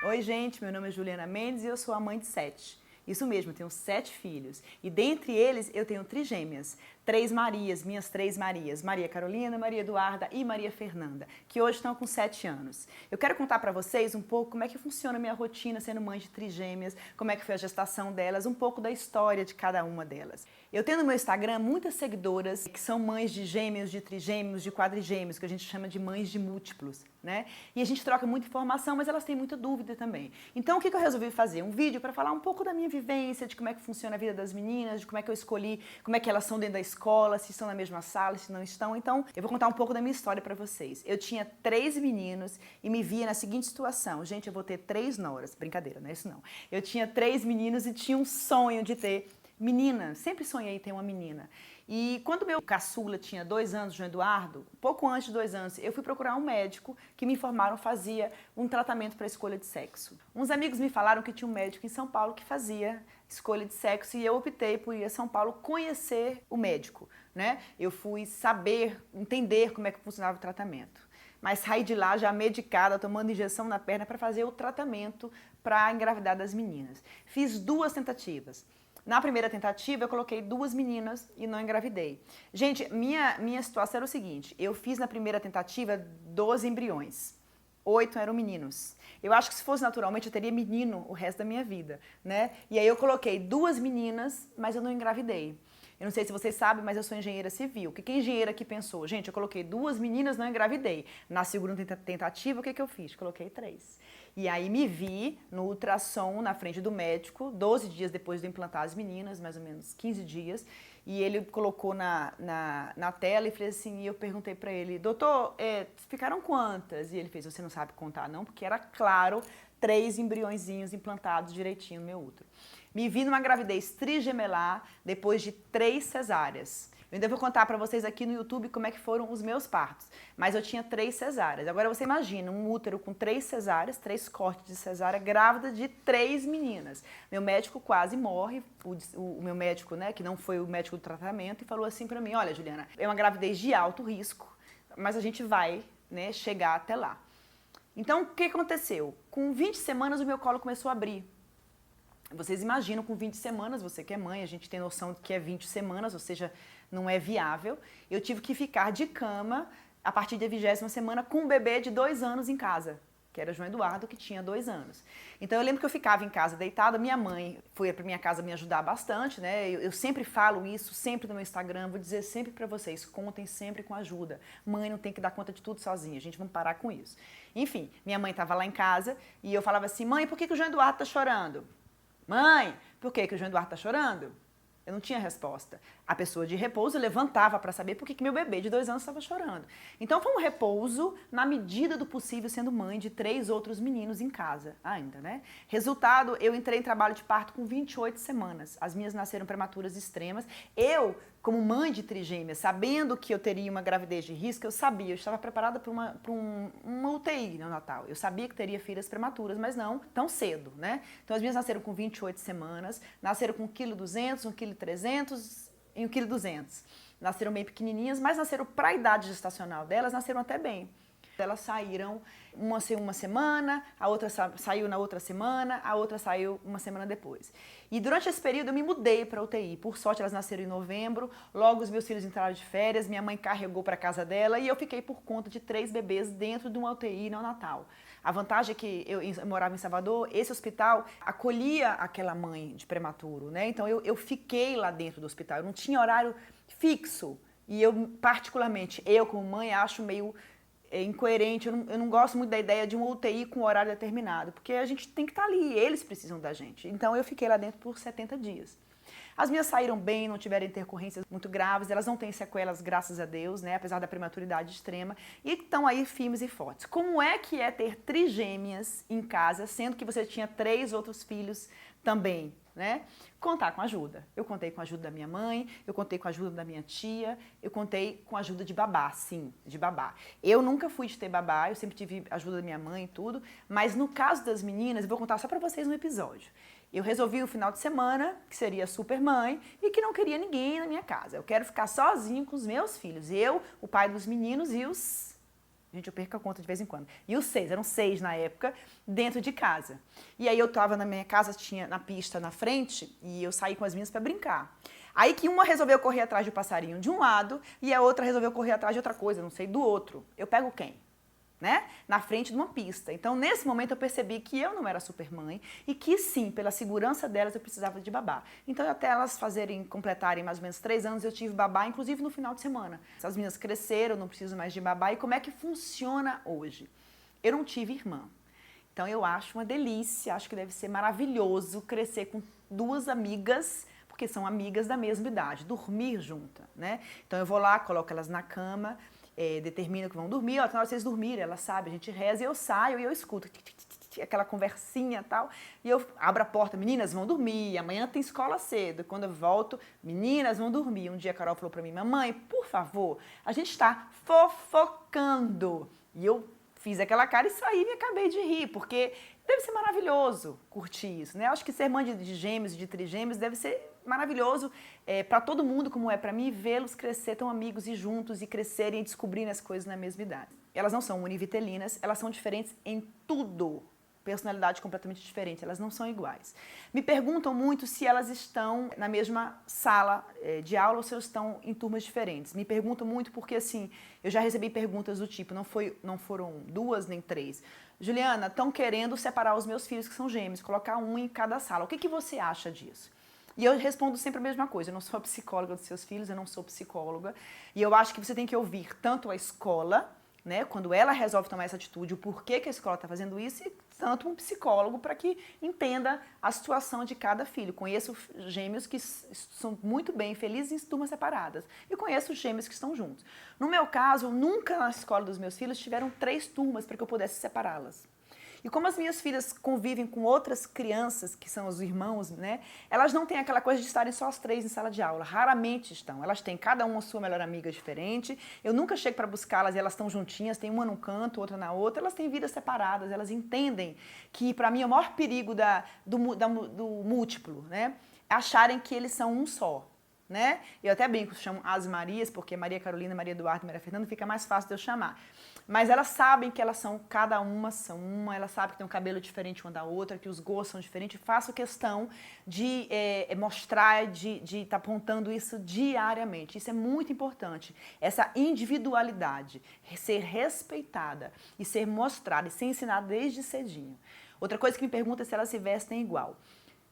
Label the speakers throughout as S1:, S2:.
S1: Oi, gente, meu nome é Juliana Mendes e eu sou a mãe de 7. Isso mesmo, eu tenho 7 filhos. E dentre eles eu tenho trigêmeas. 3 Marias, minhas 3 Marias. Maria Carolina, Maria Eduarda e Maria Fernanda, que hoje estão com 7 anos. Eu quero contar para vocês um pouco como é que funciona a minha rotina sendo mãe de trigêmeas, como é que foi a gestação delas, um pouco da história de cada uma delas. Eu tenho no meu Instagram muitas seguidoras que são mães de gêmeos, de trigêmeos, de quadrigêmeos, que a gente chama de mães de múltiplos, né? E a gente troca muita informação, mas elas têm muita dúvida também. Então, o que eu resolvi fazer? Um vídeo para falar um pouco da minha vivência, de como é que funciona a vida das meninas, de como é que eu escolhi, como é que elas são dentro da escola, se estão na mesma sala, se não estão. Então, eu vou contar um pouco da minha história para vocês. Eu tinha 3 meninos e me via na seguinte situação. Gente, eu vou ter 3 noras. Brincadeira, não é isso não. Eu tinha 3 meninos e tinha um sonho de ter menina, sempre sonhei em ter uma menina. E quando meu caçula tinha 2 anos, João Eduardo, pouco antes de 2 anos, eu fui procurar um médico que me informaram fazia um tratamento para escolha de sexo. Uns amigos me falaram que tinha um médico em São Paulo que fazia escolha de sexo e eu optei por ir a São Paulo conhecer o médico, né? Eu fui saber, entender como é que funcionava o tratamento. Mas saí de lá já medicada, tomando injeção na perna para fazer o tratamento para engravidar das meninas. Fiz 2 tentativas. Na primeira tentativa, eu coloquei 2 meninas e não engravidei. Gente, minha situação era o seguinte, eu fiz na primeira tentativa 12 embriões, 8 eram meninos. Eu acho que se fosse naturalmente, eu teria menino o resto da minha vida, né? E aí eu coloquei 2 meninas, mas eu não engravidei. Eu não sei se vocês sabem, mas eu sou engenheira civil. O que engenheira que pensou? Gente, eu coloquei 2 meninas, não engravidei. Na segunda tentativa, o que eu fiz? Coloquei 3. E aí me vi no ultrassom na frente do médico, 12 dias depois de implantar as meninas, mais ou menos 15 dias. E ele colocou na tela e fez assim, e eu perguntei pra ele, doutor, ficaram quantas? E ele fez, você não sabe contar não? Porque era claro, 3 embriõezinhos implantados direitinho no meu útero. Me vi numa gravidez trigemelar depois de 3 cesáreas. Eu ainda vou contar para vocês aqui no YouTube como é que foram os meus partos. Mas eu tinha 3 cesáreas. Agora você imagina um útero com 3 cesáreas, 3 cortes de cesárea, grávida de 3 meninas. Meu médico quase morre, o meu médico, né, que não foi o médico do tratamento, e falou assim para mim, olha Juliana, é uma gravidez de alto risco, mas a gente vai, né, chegar até lá. Então o que aconteceu? Com 20 semanas o meu colo começou a abrir. Vocês imaginam com 20 semanas, você que é mãe, a gente tem noção de que é 20 semanas, ou seja, não é viável. Eu tive que ficar de cama a partir da 20ª semana com um bebê de 2 anos em casa, que era João Eduardo, que tinha 2 anos. Então eu lembro que eu ficava em casa deitada, minha mãe foi para minha casa me ajudar bastante, né? Eu sempre falo isso, sempre no meu Instagram, vou dizer sempre para vocês, contem sempre com ajuda. Mãe não tem que dar conta de tudo sozinha, a gente vai parar com isso. Enfim, minha mãe estava lá em casa e eu falava assim, mãe, por que o João Eduardo está chorando? Mãe, por que o João Eduardo está chorando? Eu não tinha resposta. A pessoa de repouso levantava para saber por que meu bebê de 2 anos estava chorando. Então foi um repouso na medida do possível, sendo mãe de 3 outros meninos em casa ainda, né? Resultado, eu entrei em trabalho de parto com 28 semanas. As minhas nasceram prematuras extremas. Eu, como mãe de trigêmeas, sabendo que eu teria uma gravidez de risco, eu sabia, eu estava preparada para uma UTI neonatal. Eu sabia que teria filhas prematuras, mas não tão cedo, né? Então as minhas nasceram com 28 semanas, nasceram com 1,2 kg, 1,3 kg e 1,2 kg. Nasceram bem pequenininhas, mas nasceram para a idade gestacional delas, nasceram até bem. Elas saíram uma semana, a outra saiu na outra semana, a outra saiu uma semana depois. E durante esse período eu me mudei para a UTI. Por sorte elas nasceram em novembro, logo os meus filhos entraram de férias, minha mãe carregou para casa dela e eu fiquei por conta de 3 bebês dentro de uma UTI neonatal. A vantagem é que eu morava em Salvador, esse hospital acolhia aquela mãe de prematuro, né? Então eu fiquei lá dentro do hospital, eu não tinha horário fixo. E eu, particularmente, eu como mãe, acho meio incoerente, eu não gosto muito da ideia de uma UTI com horário determinado, porque a gente tem que estar ali, eles precisam da gente. Então eu fiquei lá dentro por 70 dias. As minhas saíram bem, não tiveram intercorrências muito graves, elas não têm sequelas, graças a Deus, né, apesar da prematuridade extrema, e estão aí firmes e fortes. Como é que é ter trigêmeas em casa, sendo que você tinha 3 outros filhos também, né? Contar com ajuda. Eu contei com a ajuda da minha mãe, eu contei com a ajuda da minha tia, eu contei com a ajuda de babá, sim, de babá. Eu nunca fui de ter babá, eu sempre tive ajuda da minha mãe e tudo, mas no caso das meninas, eu vou contar só pra vocês um episódio. Eu resolvi o final de semana, que seria super mãe, e que não queria ninguém na minha casa. Eu quero ficar sozinho com os meus filhos. Eu, o pai dos meninos e os Gente, eu perco a conta de vez em quando. E os 6, eram 6 na época, dentro de casa. E aí eu tava na minha casa, tinha na pista na frente, e eu saí com as minhas para brincar. Aí que uma resolveu correr atrás do passarinho de um lado, e a outra resolveu correr atrás de outra coisa, não sei, do outro. Eu pego quem? Né? Na frente de uma pista. Então, nesse momento, eu percebi que eu não era super mãe e que, sim, pela segurança delas, eu precisava de babá. Então, até elas completarem mais ou menos 3 anos, eu tive babá, inclusive no final de semana. Essas meninas cresceram, não preciso mais de babá. E como é que funciona hoje? Eu não tive irmã. Então, eu acho uma delícia, acho que deve ser maravilhoso crescer com 2 amigas, porque são amigas da mesma idade, dormir junta, né? Então, eu vou lá, coloco elas na cama, determina que vão dormir, ó, na hora de vocês dormirem, ela sabe, a gente reza, e eu saio e eu escuto aquela conversinha e tal, e eu abro a porta, meninas vão dormir, amanhã tem escola cedo, quando eu volto, meninas vão dormir. Um dia a Carol falou pra mim, mamãe, por favor, a gente está fofocando, e eu fiz aquela cara e saí e me acabei de rir, porque deve ser maravilhoso curtir isso, né? Eu acho que ser mãe de gêmeos, de trigêmeos, deve ser maravilhoso para todo mundo, como é para mim, vê-los crescer tão amigos e juntos e crescerem e descobrirem as coisas na mesma idade. Elas não são univitelinas, elas são diferentes em tudo. Personalidade completamente diferente, elas não são iguais. Me perguntam muito se elas estão na mesma sala de aula ou se elas estão em turmas diferentes. Me perguntam muito porque, assim, eu já recebi perguntas do tipo, não foram 2 nem 3. Juliana, estão querendo separar os meus filhos que são gêmeos, colocar um em cada sala. O que você acha disso? E eu respondo sempre a mesma coisa, eu não sou a psicóloga dos seus filhos, eu não sou psicóloga. E eu acho que você tem que ouvir tanto a escola, né, quando ela resolve tomar essa atitude, o porquê que a escola está fazendo isso, e tanto um psicólogo para que entenda a situação de cada filho. Conheço gêmeos que são muito bem felizes em turmas separadas e conheço gêmeos que estão juntos. No meu caso, nunca na escola dos meus filhos tiveram 3 turmas para que eu pudesse separá-las. E como as minhas filhas convivem com outras crianças, que são os irmãos, né? Elas não têm aquela coisa de estarem só as 3 em sala de aula. Raramente estão. Elas têm cada uma a sua melhor amiga diferente. Eu nunca chego para buscá-las e elas estão juntinhas, tem uma num canto, outra na outra. Elas têm vidas separadas. Elas entendem que, para mim, o maior perigo do múltiplo, né? É acharem que eles são um só. Né? Eu até brinco, chamo as Marias, porque Maria Carolina, Maria Eduarda e Maria Fernanda fica mais fácil de eu chamar. Mas elas sabem que elas são, cada uma são uma, elas sabem que tem um cabelo diferente uma da outra, que os gostos são diferentes. Faço questão de mostrar, de estar apontando isso diariamente. Isso é muito importante. Essa individualidade, ser respeitada e ser mostrada e ser ensinada desde cedinho. Outra coisa que me pergunta é se elas se vestem igual.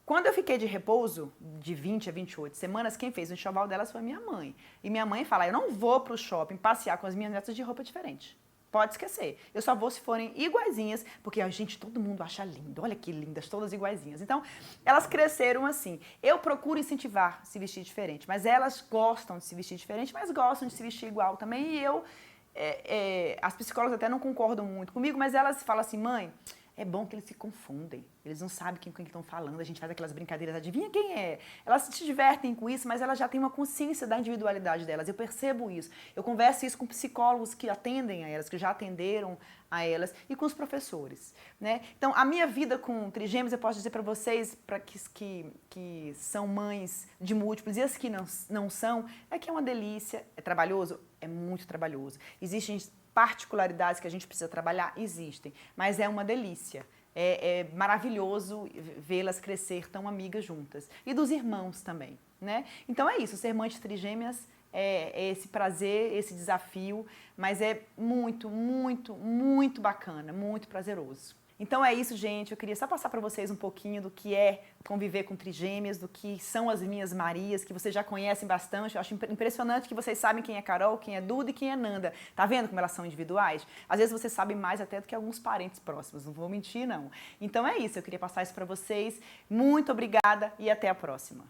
S1: Quando eu fiquei de repouso, de 20 a 28 semanas, quem fez o enxoval delas foi minha mãe. E minha mãe fala, eu não vou pro shopping passear com as minhas netas de roupa diferente. Pode esquecer. Eu só vou se forem iguaizinhas, porque, gente, todo mundo acha lindo. Olha que lindas, todas iguaizinhas. Então, elas cresceram assim. Eu procuro incentivar se vestir diferente, mas elas gostam de se vestir diferente, mas gostam de se vestir igual também. E as psicólogas até não concordam muito comigo, mas elas falam assim, mãe, é bom que eles se confundem, eles não sabem quem estão falando, a gente faz aquelas brincadeiras, adivinha quem é? Elas se divertem com isso, mas elas já têm uma consciência da individualidade delas, eu percebo isso. Eu converso isso com psicólogos que atendem a elas, que já atenderam a elas, e com os professores, né? Então, a minha vida com trigêmeos, eu posso dizer para vocês, para que são mães de múltiplos, e as que não são, é que é uma delícia, é trabalhoso? É muito trabalhoso. Existem particularidades que a gente precisa trabalhar? Existem, mas é uma delícia. É maravilhoso vê-las crescer tão amigas juntas. E dos irmãos também, né? Então é isso, ser mãe de trigêmeas é esse prazer, esse desafio, mas é muito, muito, muito bacana, muito prazeroso. Então é isso, gente. Eu queria só passar para vocês um pouquinho do que é conviver com trigêmeas, do que são as minhas Marias, que vocês já conhecem bastante. Eu acho impressionante que vocês sabem quem é Carol, quem é Duda e quem é Nanda. Tá vendo como elas são individuais? Às vezes vocês sabem mais até do que alguns parentes próximos, não vou mentir, não. Então é isso, eu queria passar isso para vocês. Muito obrigada e até a próxima.